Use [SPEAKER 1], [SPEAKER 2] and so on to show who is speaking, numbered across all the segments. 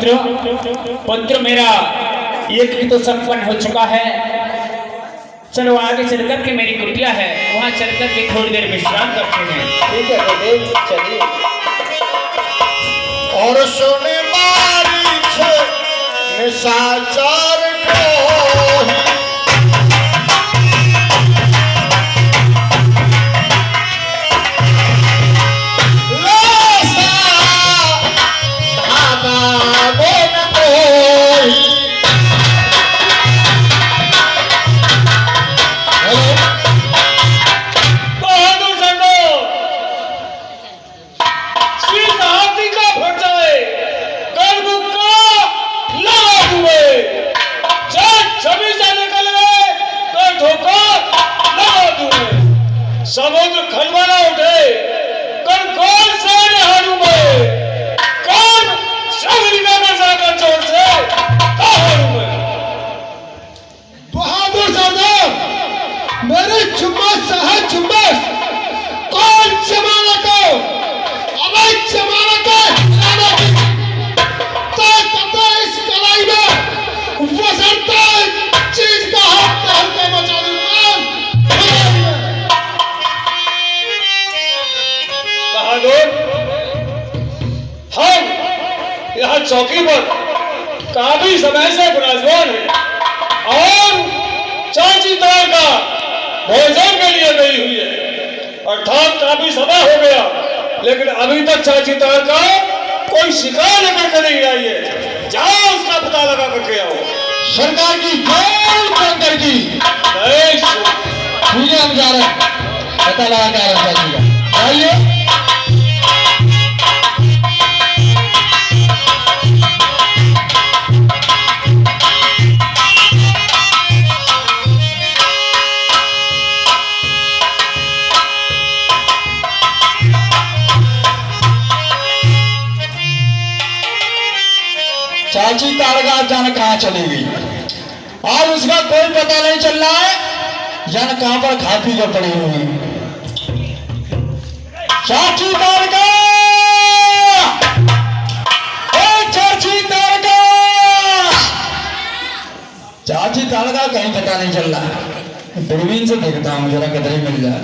[SPEAKER 1] पुत्र मेरा एक तो संपन्न हो चुका है। चलो आगे चल कर के मेरी कुटिया है, वहां चल कर के थोड़ी देर विश्राम करते हैं।
[SPEAKER 2] ठीक है बेटे, चलिए।
[SPEAKER 3] और सुने मारी छे निशाचर को समुद्र खलबला उठे कर कौन से हारू में कौन शबरी में जाकर चोर से हारू में
[SPEAKER 4] बहादुर सरदार, मेरे जुम्मस है जुम्मस, कौन जमाना को अवैध जमाना को इस कलाई में वसरता चीज का हाथ हल्के मचा दूंगा।
[SPEAKER 3] हम यहाँ चौकी पर काफी समय से विराजमान है और चाची तार का भोजन के लिए गई हुई है। अर्थात काफी समय हो गया, लेकिन अभी तक चाची तार का कोई शिकार लेकर के नहीं आई है। जाओ उसका पता लगा करके आओ।
[SPEAKER 4] सरकार की जय शंकर की। ठीक है, हम जा रहे हैं, पता लगा के आ रहे हैं। आइए। चाची तारका जाने कहाँ चली गई और उसका कोई पता नहीं चल रहा है। जाने कहाँ पर खा पी कर पड़ी हुई। चाची तारका, चाची तारका, चाची तारका कहीं पता नहीं चल रहा है। दूरबीन से देखता हूँ जरा किधर ही मिल जाए।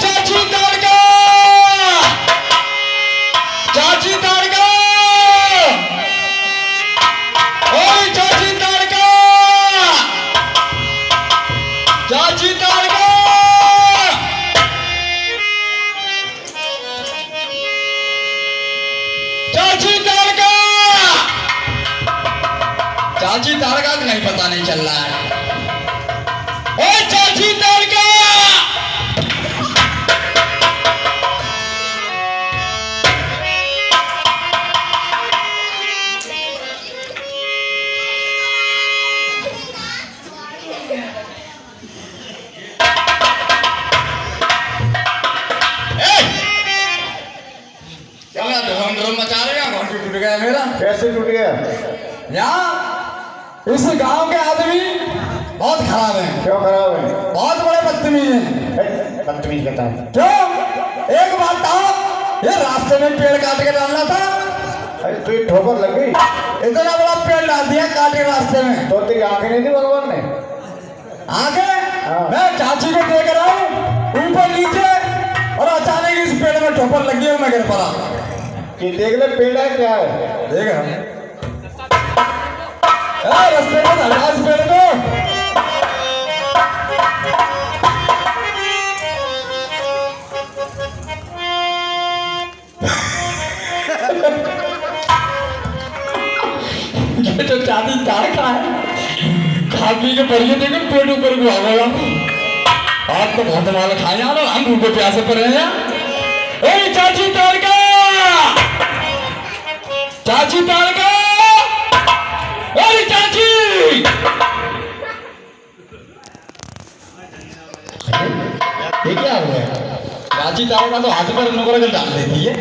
[SPEAKER 4] चाची तारका, चाची तारका, चाची तारका, चाची तारका, चाची तारका, चाची तारका का नहीं पता नहीं चल रहा है। ओ चाची तारका, मचा रहे हैं। घंटी टूट गया मेरा।
[SPEAKER 3] कैसे टूट गया?
[SPEAKER 4] यहाँ इस गांव के आदमी बहुत खराब हैं।
[SPEAKER 3] क्यों खराब है?
[SPEAKER 4] बहुत बड़े बदतमीज हैं।
[SPEAKER 3] बदतमीज कहता है
[SPEAKER 4] क्यों? एक बात था, ये रास्ते में पेड़ काट के डालना था।
[SPEAKER 3] अरे तुझे ठोकर लग गई?
[SPEAKER 4] इतना बड़ा पेड़ डाल दिया काट के रास्ते में।
[SPEAKER 3] तो तेरी आंखें नहीं थी भगवान ने?
[SPEAKER 4] आगे मैं चाची को देख रहा हूँ ऊपर नीचे और अचानक इस पेड़ में ठोकर लगी और मैं गिर पड़ा।
[SPEAKER 3] कि देख ले पेड़ है क्या है?
[SPEAKER 4] देख रास्ते में हटा इस पेड़ को। ये तो चाची तारका है। खा पी के बढ़िया देखो पेट ऊपर को आवेगा। आप तो बहुत माल खाए यार, हम भूखे प्यासे पर हैं। ए चाची तारका, चाची तारका, अरे चाची, ये क्या हुआ? चाची तारका तो हाथ पर नुकड़ डाल देती है।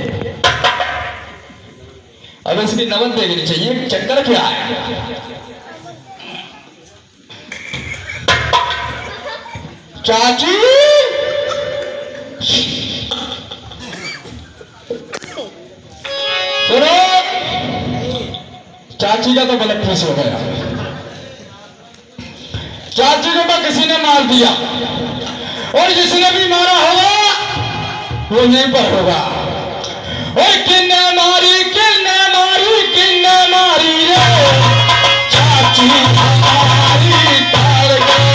[SPEAKER 4] अब इसकी नमन देखनी चाहिए, चक्कर क्या है। चाची, सुनो, चाची का तो गलत फीस हो गया। चाची को तो किसी ने मार दिया और जिसने भी मारा होगा वो यहीं पर होगा। और किन्ने मारी रे चाची हमारी तार गई।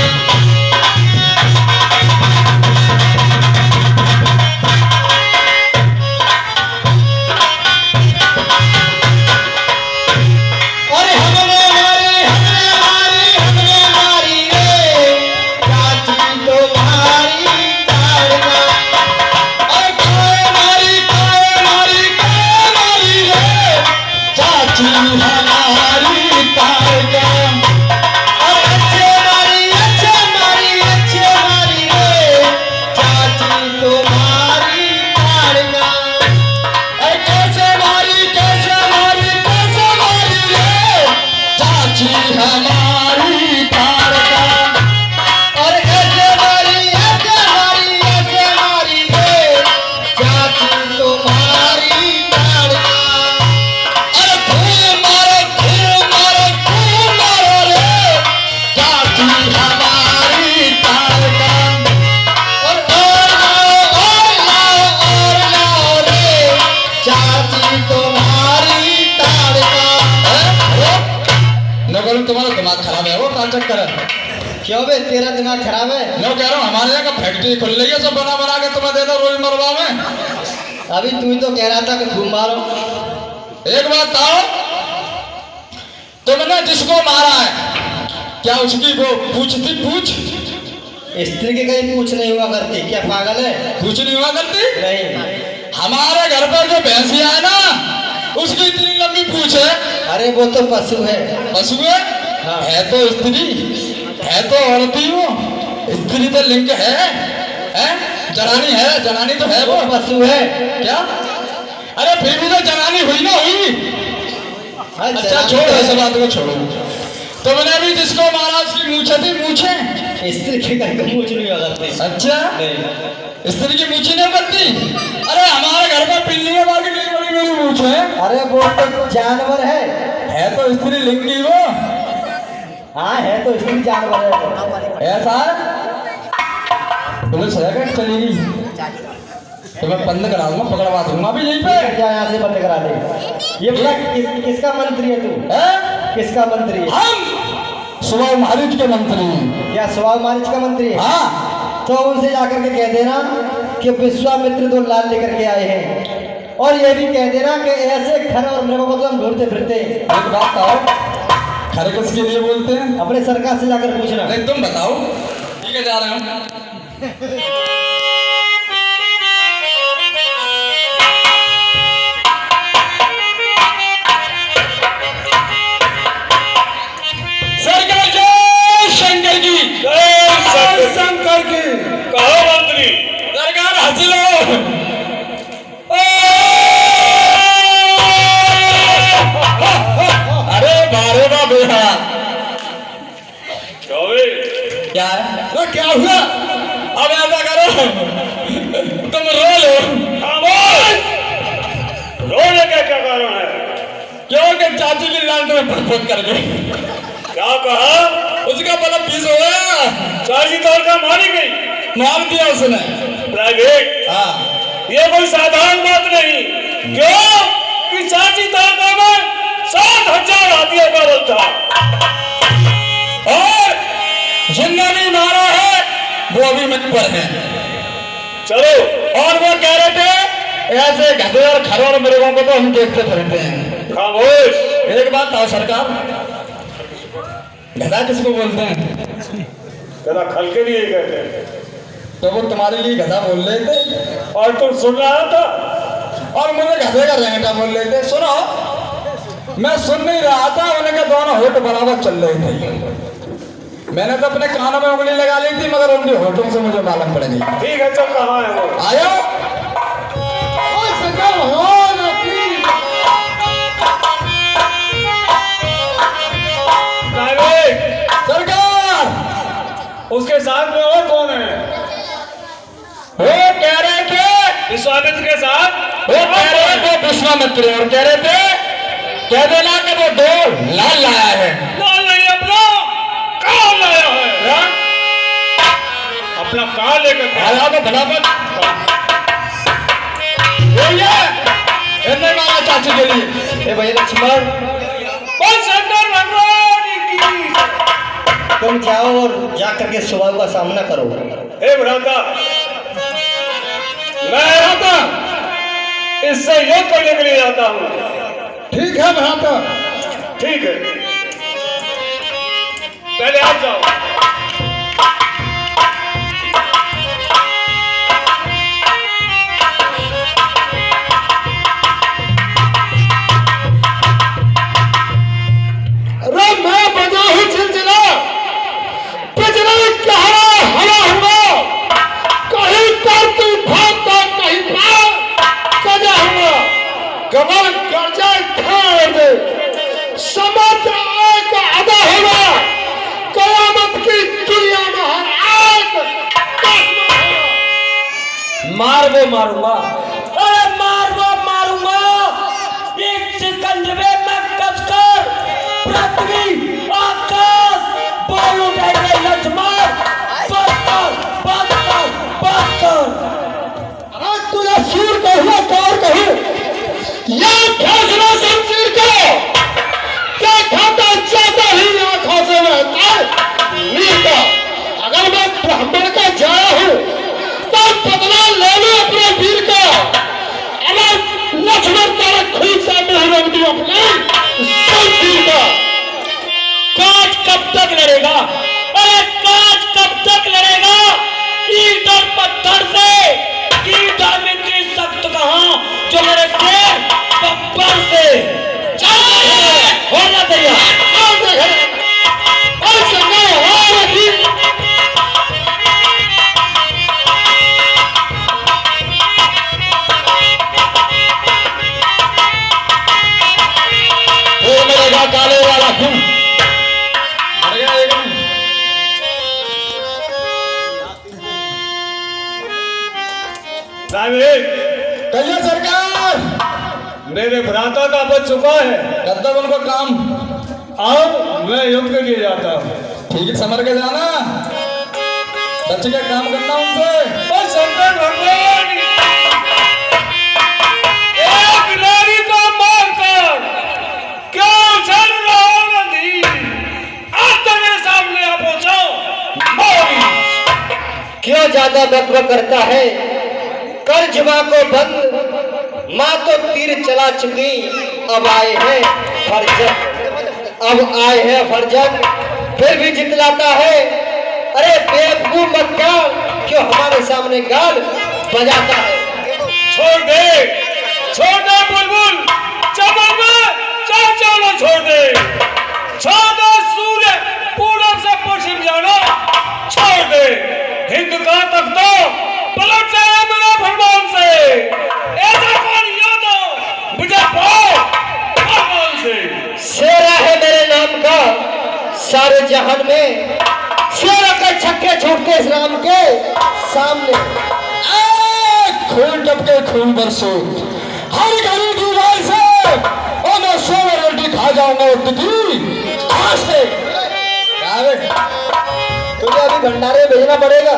[SPEAKER 4] तुम्हारा दिमाग खराब है वो का चक्कर है?
[SPEAKER 2] क्यों बे तेरा दिमाग खराब है?
[SPEAKER 4] मैं कह रहा हूँ हमारे यहाँ का फैक्ट्री खुल रही है, सब बना बना के तुम्हें दे दो रोज मरवा में।
[SPEAKER 2] अभी तू ही तो कह रहा था कि घूम मारो।
[SPEAKER 4] एक बात बताओ, तुमने जिसको मारा है क्या उसकी वो पूछ थी? पूछ
[SPEAKER 2] स्त्री की कहीं पूछ नहीं हुआ करती, क्या पागल है?
[SPEAKER 4] पूछ नहीं हुआ करती?
[SPEAKER 2] नहीं।
[SPEAKER 4] हमारे घर पर जो भैंसिया है ना उसकी इतनी लंबी पूछ है।
[SPEAKER 2] अरे वो तो पशु है।
[SPEAKER 4] पशु है?
[SPEAKER 2] हाँ।
[SPEAKER 4] है तो स्त्री, है तो औरत ही वो। स्त्री तो लिंग है, जनानी है, जनानी तो है वो।
[SPEAKER 2] पशु है
[SPEAKER 4] क्या? अरे फिर भी तो जनानी हुई ना हुई। अच्छा छोड़ ऐसे बात को छोड़ो। तुमने भी जिसको मारा उसकी मूछे थी? मूछे
[SPEAKER 2] स्त्री की कहीं मूछ नहीं हुआ करती।
[SPEAKER 4] अच्छा
[SPEAKER 2] नहीं।
[SPEAKER 4] स्त्री की मूछी नहीं करती? अरे हमारे घर पर पिल्ली है, बाकी नहीं बड़ी मेरी मूछ है।
[SPEAKER 2] अरे वो तो जानवर है
[SPEAKER 4] तो स्त्री लिंग की वो।
[SPEAKER 2] हाँ है तो स्त्री जानवर है।
[SPEAKER 4] ऐसा पुलिस है क्या चलेगी? तो मैं बंद करा दूंगा, पकड़वा दूंगा भी यहीं पे।
[SPEAKER 2] क्या यहाँ से बंद करा दे? ये बता किसका मंत्री है तू? किसका मंत्री है?
[SPEAKER 4] हम स्वभाव महाराज के मंत्री हैं।
[SPEAKER 2] क्या स्वभाव महाराज का मंत्री है?
[SPEAKER 4] हाँ।
[SPEAKER 2] तो उनसे जाकर के कह देना कि विश्वामित्र दो लाल लेकर के आए हैं, और ये भी कह देना कि ऐसे खर और मृगों को तो हम ढूंढते फिरते हैं।
[SPEAKER 4] एक बात बताओ, खरे किसके लिए बोलते हैं?
[SPEAKER 2] अपने सरकार से जाकर पूछना।
[SPEAKER 4] नहीं तुम बताओ। ठीक है जा रहे हूँ।
[SPEAKER 3] शंकर की कहो मंत्री।
[SPEAKER 4] सरकार हंस लो। अरे बारे बा बेहा क्या है? तो क्या हुआ? अब ऐसा करो तुम रो लो।
[SPEAKER 3] रोने का क्या कारण है?
[SPEAKER 4] क्योंकि चाची की लाल में फटफट कर गई।
[SPEAKER 3] क्या कहा?
[SPEAKER 4] उसका बड़ा पीस हो गया।
[SPEAKER 3] चाची तौर का मारी गई?
[SPEAKER 4] मार दिया उसने।
[SPEAKER 3] प्राइवेट?
[SPEAKER 4] हाँ।
[SPEAKER 3] ये कोई साधारण बात नहीं। क्यों कि चाची तौर में 7,000 हाथियों का बल था,
[SPEAKER 4] और जिन्होंने भी मारा है वो भी मुझ पर है।
[SPEAKER 3] चलो।
[SPEAKER 4] और वो कह रहे थे ऐसे गधे और खरोड़ मृगों को तो हम देखते फिरते हैं।
[SPEAKER 3] खामोश।
[SPEAKER 4] एक बात आओ सरकार, गधा किसको बोलते हैं?
[SPEAKER 3] तेरा खल के लिए कहते हैं।
[SPEAKER 4] तो वो तुम्हारे लिए गधा बोल रहे थे
[SPEAKER 3] और तुम सुन रहा था
[SPEAKER 4] और मुझे गधे का रेंगटा बोल रहे थे। सुनो, मैं सुन नहीं रहा था, उनके दोनों होठ बराबर चल रहे थे। मैंने तो अपने कानों में उंगली लगा ली थी, मगर उनके होठों से मुझे मालूम पड़ गई।
[SPEAKER 3] ठीक है, चल कहाँ है वो?
[SPEAKER 4] आयो सरकार,
[SPEAKER 3] उसके साथ में और कौन है?
[SPEAKER 4] वो कह रहे थे
[SPEAKER 3] विश्वामित्र के साथ।
[SPEAKER 4] वो कह रहे थे विश्वामित्र, और कह रहे थे कह देना कि वो 2 लाल लाया है।
[SPEAKER 3] लाल नहीं अपना कहाँ लाया है?
[SPEAKER 4] हाँ?
[SPEAKER 3] अपना कहाँ लेकर
[SPEAKER 4] आया तो फटाफट भैया इतने मारा चाची के लिए।
[SPEAKER 2] ए भैया लक्ष्मण,
[SPEAKER 3] बस शंकर भगवान की।
[SPEAKER 2] तुम जाओ और जा करके स्वभाव का सामना करो।
[SPEAKER 3] हे भ्राता, मैं आया था इससे युद्ध करने के लिए आता हूँ।
[SPEAKER 4] ठीक है भ्राता।
[SPEAKER 3] ठीक है, पहले आप जाओ।
[SPEAKER 4] अरे मैं बजा ही चिलचिला पिछले कहरा हरा हुआ, कहीं करती भागता कहीं पार कजा हुआ, कमर गर्जा ठाड़ दे समझ आग अदा हुआ, कयामत की दुनिया में हर आग मार वो मारूंगा।
[SPEAKER 5] अरे मार वो मारूंगा। एक सिकंदवे में कसकर पृथ्वी आकाश बोल उठेंगे लक्ष्मण। बस
[SPEAKER 4] आज तुझे सूर कहूँ कौर कहूँ, यह फैसला शमशीर का क्या खाता चाहता ही आंखों से रहता है नीर का। अगर मैं ब्राह्मण का जाया हूँ तो बदला ले लो अपने वीर का। अगर लक्ष्मण तेरा खून से नहीं रंग दी अपने शमशीर का।
[SPEAKER 5] काज कब तक लड़ेगा? अरे काज कब तक लड़ेगा? ईंट और पत्थर से ईंटा में इतनी सख्त कहां जो मेरे शेर बब्बर से। हो ना तैयार?
[SPEAKER 4] काले वाला खून मर गया एकदम। कहिए सरकार,
[SPEAKER 3] मेरे भ्राता का बच चुका है।
[SPEAKER 4] कब तक उनको काम?
[SPEAKER 3] आओ मैं युद्ध के लिए जाता हूँ।
[SPEAKER 4] ठीक है, समझ के जाना, बच्चे का काम करना उनसे।
[SPEAKER 3] बस शंकर भगवान एक नारी को मारकर क्यों चल रहा हो नदी? आज तो मेरे सामने आ पहुंचो। मोरी
[SPEAKER 2] क्यों ज्यादा बकबक करता है? कर जुबा को बंद, माँ तो तीर चला चुकी, अब आए हैं फर्जन, फिर भी जितलाता है। अरे बेवकूफ मक्का, क्यों हमारे सामने गाल बजाता है?
[SPEAKER 3] छोड़ दे बुलबुल, चमन में चाचा छोड़ दे। छोड़ दे सूर्य पूरब से पश्चिम जाना छोड़ दे। हिंद का तख्ता पलट जाए मेरा भगवान से। ऐसा कौन यादव मुझे पाओ भगवान से।
[SPEAKER 2] शेरा है मेरे नाम का सारे जहान में, शेरा के छक्के छूटते इस राम के सामने।
[SPEAKER 4] खून टपके खून बरसो हर घड़ी दीवार से, और मैं 100 रोटी खा जाऊंगा उतनी घास से। क्या बे?
[SPEAKER 2] तुझे अभी भंडारे भेजना पड़ेगा।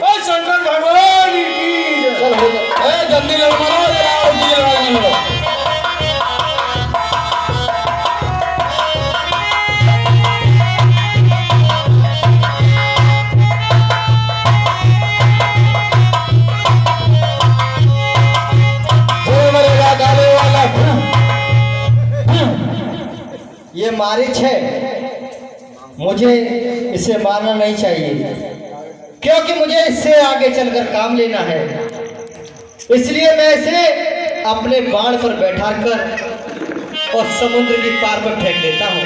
[SPEAKER 3] बस शंकर भगवान की
[SPEAKER 2] चल हो जा।
[SPEAKER 4] जल्दी लड़ मारो जरा, और जी लड़ाई में लड़ो।
[SPEAKER 2] ये मारिच है, मुझे इसे मारना नहीं चाहिए, क्योंकि मुझे इससे आगे चलकर काम लेना है। इसलिए मैं इसे अपने बाण पर बैठा कर और समुद्र की पार पर फेंक देता हूँ।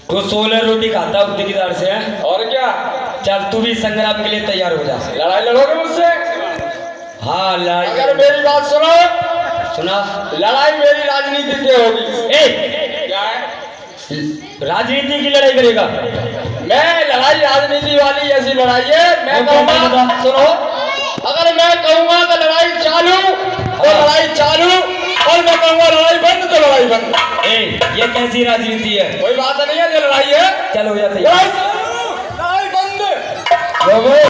[SPEAKER 5] वो 16 रोटी खाता उतनी की दर से है।
[SPEAKER 4] और क्या
[SPEAKER 5] चल तू भी संग्राम के लिए तैयार हो जा।
[SPEAKER 3] लड़ाई लड़ोगे मुझसे?
[SPEAKER 5] हाँ लड़ाई।
[SPEAKER 3] अगर मेरी बात सुनो,
[SPEAKER 5] सुना।
[SPEAKER 3] लड़ाई मेरी राजनीति से होगी।
[SPEAKER 5] ए
[SPEAKER 3] क्या है?
[SPEAKER 5] राजनीति की लड़ाई करेगा?
[SPEAKER 3] मैं लड़ाई राजनीति वाली ऐसी लड़ाई है, मैं
[SPEAKER 5] वो कौन
[SPEAKER 3] कहूँगा
[SPEAKER 5] बता?
[SPEAKER 3] सुनो, अगर मैं कहूँगा तो लड़ाई चालू तो लड़ाई चालू, और मैं कहूँगा लड़ाई बंद तो लड़ाई बंद।
[SPEAKER 5] ए ये कैसी राजनीति है?
[SPEAKER 3] कोई बात नहीं है, जो लड़ाई है
[SPEAKER 5] चलो हो जा तैयार।
[SPEAKER 3] लड़ाई चालू, लड़ाई बंद।